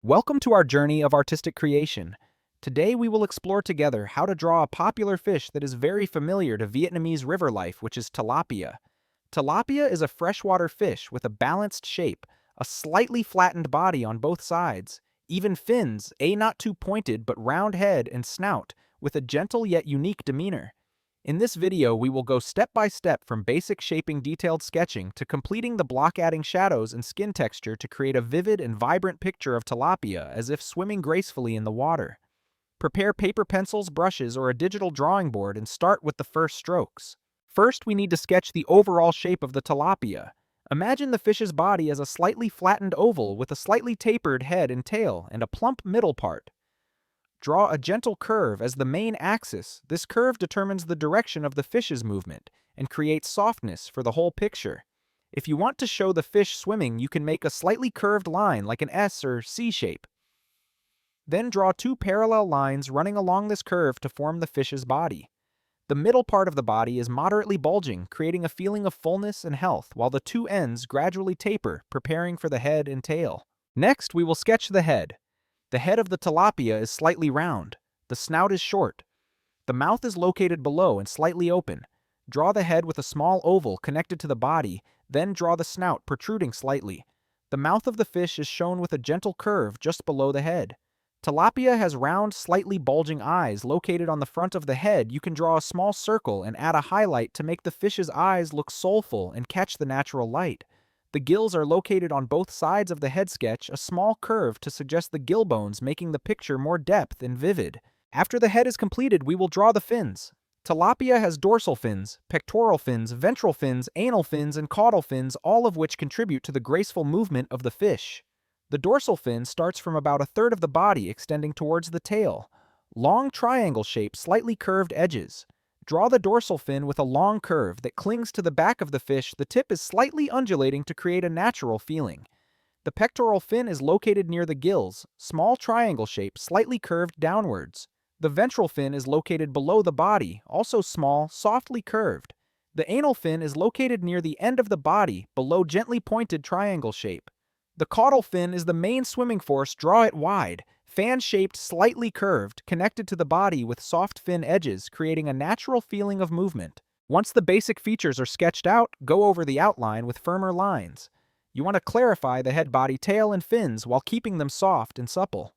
Welcome to our journey of artistic creation. Today we will explore together how to draw a popular fish that is very familiar to Vietnamese river life, which is tilapia. Tilapia is a freshwater fish with a balanced shape, a slightly flattened body on both sides, even fins, a not too pointed but round head and snout, with a gentle yet unique demeanor. In this video, we will go step by step from basic shaping detailed sketching to completing the block adding shadows and skin texture to create a vivid and vibrant picture of tilapia as if swimming gracefully in the water. Prepare paper pencils, brushes, or a digital drawing board and start with the first strokes. First, we need to sketch the overall shape of the tilapia. Imagine the fish's body as a slightly flattened oval with a slightly tapered head and tail and a plump middle part. Draw a gentle curve as the main axis. This curve determines the direction of the fish's movement and creates softness for the whole picture. If you want to show the fish swimming, you can make a slightly curved line like an S or C shape. Then draw two parallel lines running along this curve to form the fish's body. The middle part of the body is moderately bulging, creating a feeling of fullness and health, while the two ends gradually taper, preparing for the head and tail. Next, we will sketch the head. The head of the tilapia is slightly round. The snout is short. The mouth is located below and slightly open. Draw the head with a small oval connected to the body, then draw the snout protruding slightly. The mouth of the fish is shown with a gentle curve just below the head. Tilapia has round, slightly bulging eyes located on the front of the head. You can draw a small circle and add a highlight to make the fish's eyes look soulful and catch the natural light. The gills are located on both sides of the head sketch, a small curve to suggest the gill bones, making the picture more depth and vivid. After the head is completed, we will draw the fins. Tilapia has dorsal fins, pectoral fins, ventral fins, anal fins, and caudal fins, all of which contribute to the graceful movement of the fish. The dorsal fin starts from about a third of the body extending towards the tail. Long triangle shape, slightly curved edges. Draw the dorsal fin with a long curve that clings to the back of the fish. The tip is slightly undulating to create a natural feeling. The pectoral fin is located near the gills, small triangle shape, slightly curved downwards. The ventral fin is located below the body, also small, softly curved. The anal fin is located near the end of the body, below gently pointed triangle shape. The caudal fin is the main swimming force. Draw it wide, fan-shaped, slightly curved, connected to the body with soft fin edges, creating a natural feeling of movement. Once the basic features are sketched out, go over the outline with firmer lines. You want to clarify the head, body, tail, and fins while keeping them soft and supple.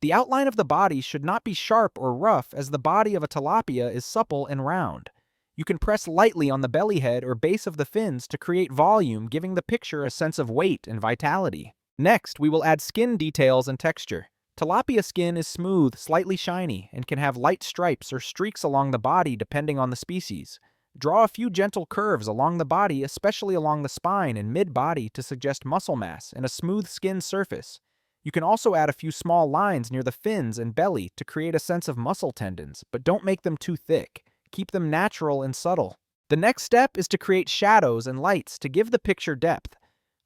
The outline of the body should not be sharp or rough, as the body of a tilapia is supple and round. You can press lightly on the belly head or base of the fins to create volume, giving the picture a sense of weight and vitality. Next, we will add skin details and texture. Tilapia skin is smooth, slightly shiny, and can have light stripes or streaks along the body depending on the species. Draw a few gentle curves along the body, especially along the spine and mid-body, to suggest muscle mass and a smooth skin surface. You can also add a few small lines near the fins and belly to create a sense of muscle tendons, but don't make them too thick. Keep them natural and subtle. The next step is to create shadows and lights to give the picture depth.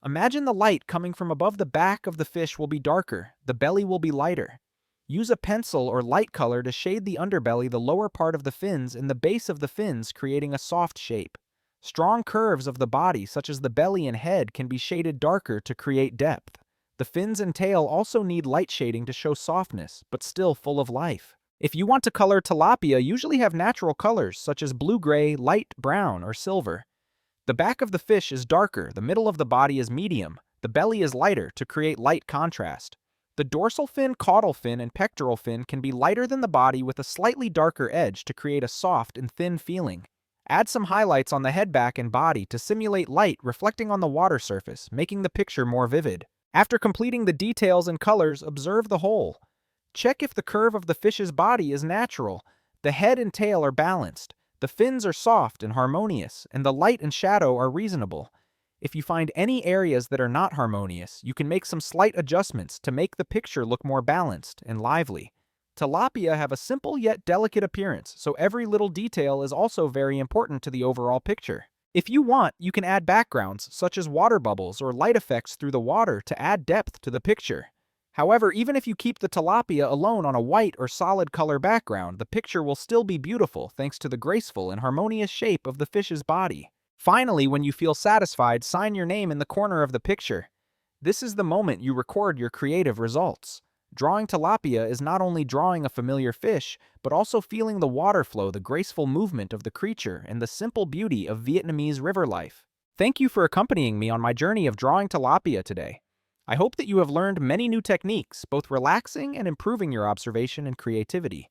Imagine the light coming from above the back of the fish will be darker, the belly will be lighter. Use a pencil or light color to shade the underbelly, the lower part of the fins, and the base of the fins, creating a soft shape. Strong curves of the body, such as the belly and head, can be shaded darker to create depth. The fins and tail also need light shading to show softness, but still full of life. If you want to color tilapia, usually have natural colors such as blue-gray, light brown, or silver. The back of the fish is darker, the middle of the body is medium, the belly is lighter to create light contrast. The dorsal fin, caudal fin, and pectoral fin can be lighter than the body with a slightly darker edge to create a soft and thin feeling. Add some highlights on the head, back, and body to simulate light reflecting on the water surface, making the picture more vivid. After completing the details and colors, observe the whole. Check if the curve of the fish's body is natural. The head and tail are balanced. The fins are soft and harmonious, and the light and shadow are reasonable. If you find any areas that are not harmonious, you can make some slight adjustments to make the picture look more balanced and lively. Tilapia have a simple yet delicate appearance, so every little detail is also very important to the overall picture. If you want, you can add backgrounds, such as water bubbles or light effects through the water to add depth to the picture. However, even if you keep the tilapia alone on a white or solid color background, the picture will still be beautiful thanks to the graceful and harmonious shape of the fish's body. Finally, when you feel satisfied, sign your name in the corner of the picture. This is the moment you record your creative results. Drawing tilapia is not only drawing a familiar fish, but also feeling the water flow, the graceful movement of the creature, and the simple beauty of Vietnamese river life. Thank you for accompanying me on my journey of drawing tilapia today. I hope that you have learned many new techniques, both relaxing and improving your observation and creativity.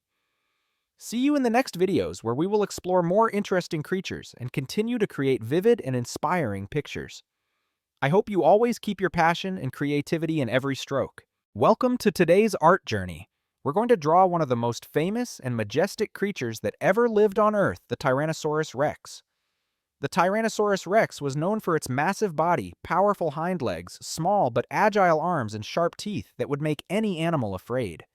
See you in the next videos where we will explore more interesting creatures and continue to create vivid and inspiring pictures. I hope you always keep your passion and creativity in every stroke. Welcome to today's art journey. We're going to draw one of the most famous and majestic creatures that ever lived on Earth, the Tyrannosaurus rex. The Tyrannosaurus rex was known for its massive body, powerful hind legs, small but agile arms, and sharp teeth that would make any animal afraid.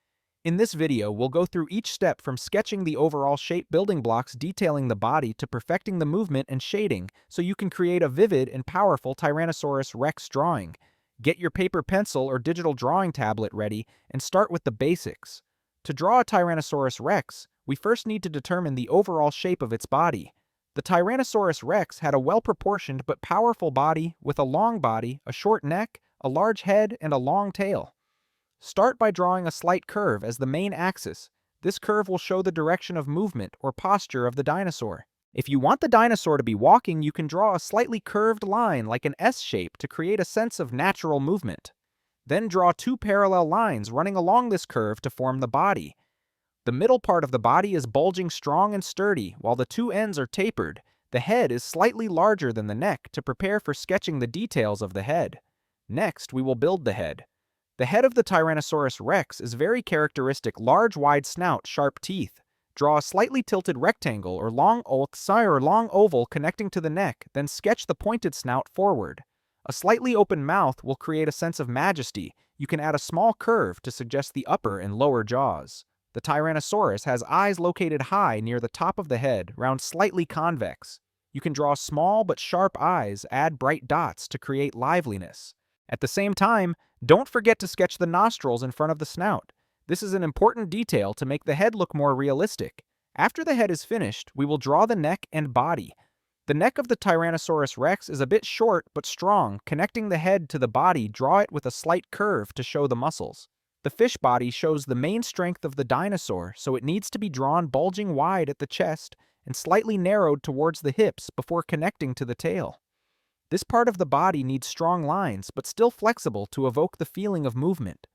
In this video, we'll go through each step from sketching the overall shape building blocks detailing the body to perfecting the movement and shading so you can create a vivid and powerful Tyrannosaurus rex drawing. Get your paper pencil or digital drawing tablet ready and start with the basics. To draw a Tyrannosaurus rex, we first need to determine the overall shape of its body. The Tyrannosaurus rex had a well-proportioned but powerful body with a long body, a short neck, a large head, and a long tail. Start by drawing a slight curve as the main axis. This curve will show the direction of movement or posture of the dinosaur. If you want the dinosaur to be walking, you can draw a slightly curved line like an S shape to create a sense of natural movement. Then draw two parallel lines running along this curve to form the body. The middle part of the body is bulging strong and sturdy, while the two ends are tapered. The head is slightly larger than the neck to prepare for sketching the details of the head. Next, we will build the head. The head of the Tyrannosaurus rex is very characteristic: large, wide snout, sharp teeth. Draw a slightly tilted rectangle or long oval connecting to the neck, then sketch the pointed snout forward. A slightly open mouth will create a sense of majesty. You can add a small curve to suggest the upper and lower jaws. The Tyrannosaurus has eyes located high near the top of the head, round slightly convex. You can draw small but sharp eyes, add bright dots to create liveliness. At the same time, don't forget to sketch the nostrils in front of the snout. This is an important detail to make the head look more realistic. After the head is finished, we will draw the neck and body. The neck of the Tyrannosaurus rex is a bit short but strong. Connecting the head to the body, draw it with a slight curve to show the muscles. The fish body shows the main strength of the dinosaur, so it needs to be drawn bulging wide at the chest and slightly narrowed towards the hips before connecting to the tail. This part of the body needs strong lines, but still flexible to evoke the feeling of movement.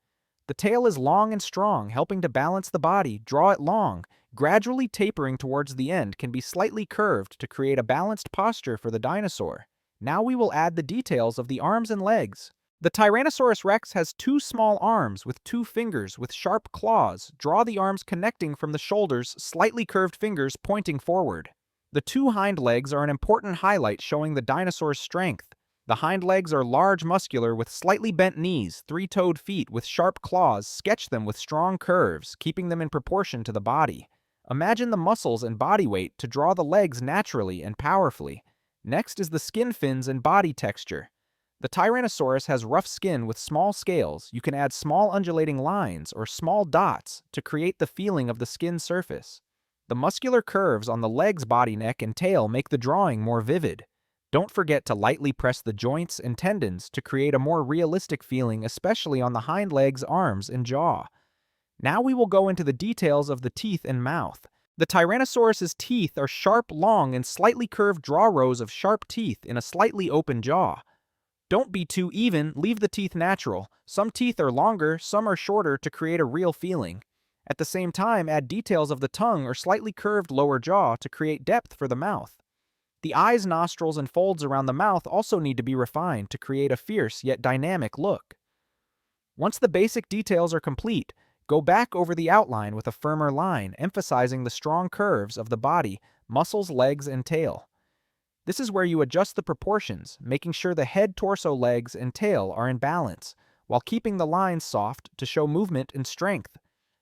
The tail is long and strong, helping to balance the body. Draw it long. Gradually tapering towards the end can be slightly curved to create a balanced posture for the dinosaur. Now we will add the details of the arms and legs. The Tyrannosaurus rex has two small arms with two fingers with sharp claws. Draw the arms connecting from the shoulders, slightly curved fingers pointing forward. The two hind legs are an important highlight showing the dinosaur's strength. The hind legs are large, muscular, with slightly bent knees, three-toed feet with sharp claws. Sketch them with strong curves, keeping them in proportion to the body. Imagine the muscles and body weight to draw the legs naturally and powerfully. Next is the skin fins and body texture. The Tyrannosaurus has rough skin with small scales. You can add small undulating lines or small dots to create the feeling of the skin surface. The muscular curves on the legs, body, neck, and tail make the drawing more vivid. Don't forget to lightly press the joints and tendons to create a more realistic feeling, especially on the hind legs, arms, and jaw. Now we will go into the details of the teeth and mouth. The Tyrannosaurus's teeth are sharp, long, and slightly curved draw rows of sharp teeth in a slightly open jaw. Don't be too even, leave the teeth natural. Some teeth are longer, some are shorter to create a real feeling. At the same time, add details of the tongue or slightly curved lower jaw to create depth for the mouth. The eyes, nostrils, and folds around the mouth also need to be refined to create a fierce yet dynamic look. Once the basic details are complete, go back over the outline with a firmer line, emphasizing the strong curves of the body, muscles, legs, and tail. This is where you adjust the proportions, making sure the head, torso, legs, and tail are in balance, while keeping the lines soft to show movement and strength.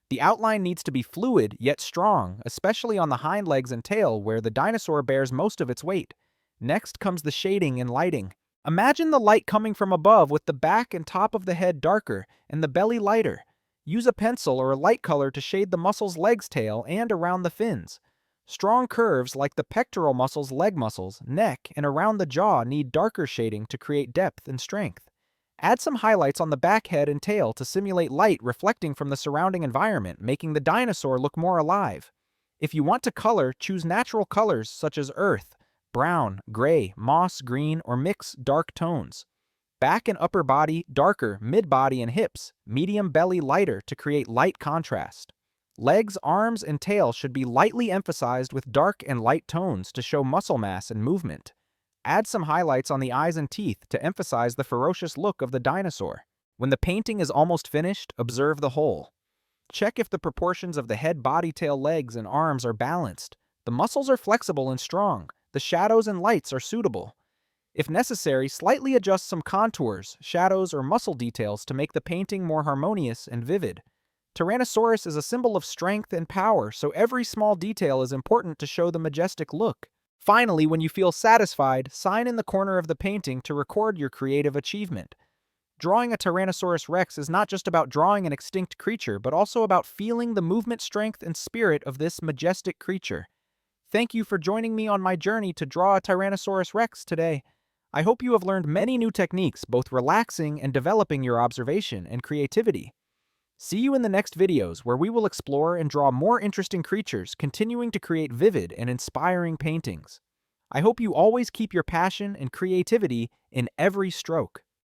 The outline needs to be fluid yet strong, especially on the hind legs and tail where the dinosaur bears most of its weight. Next comes the shading and lighting. Imagine the light coming from above with the back and top of the head darker and the belly lighter. Use a pencil or a light color to shade the muscles, legs, tail, and around the fins. Strong curves like the pectoral muscles, leg muscles, neck, and around the jaw need darker shading to create depth and strength. Add some highlights on the back head and tail to simulate light reflecting from the surrounding environment, making the dinosaur look more alive. If you want to color, choose natural colors such as earth, brown, gray, moss, green, or mix dark tones. Back and upper body darker, mid-body and hips, medium belly lighter to create light contrast. Legs, arms, and tail should be lightly emphasized with dark and light tones to show muscle mass and movement. Add some highlights on the eyes and teeth to emphasize the ferocious look of the dinosaur. When the painting is almost finished, observe the whole. Check if the proportions of the head, body, tail, legs, and arms are balanced. The muscles are flexible and strong. The shadows and lights are suitable. If necessary, slightly adjust some contours, shadows, or muscle details to make the painting more harmonious and vivid. Tyrannosaurus is a symbol of strength and power, so every small detail is important to show the majestic look. Finally, when you feel satisfied, sign in the corner of the painting to record your creative achievement. Drawing a Tyrannosaurus Rex is not just about drawing an extinct creature, but also about feeling the movement, strength, and spirit of this majestic creature. Thank you for joining me on my journey to draw a Tyrannosaurus Rex today. I hope you have learned many new techniques, both relaxing and developing your observation and creativity. See you in the next videos where we will explore and draw more interesting creatures, continuing to create vivid and inspiring paintings. I hope you always keep your passion and creativity in every stroke.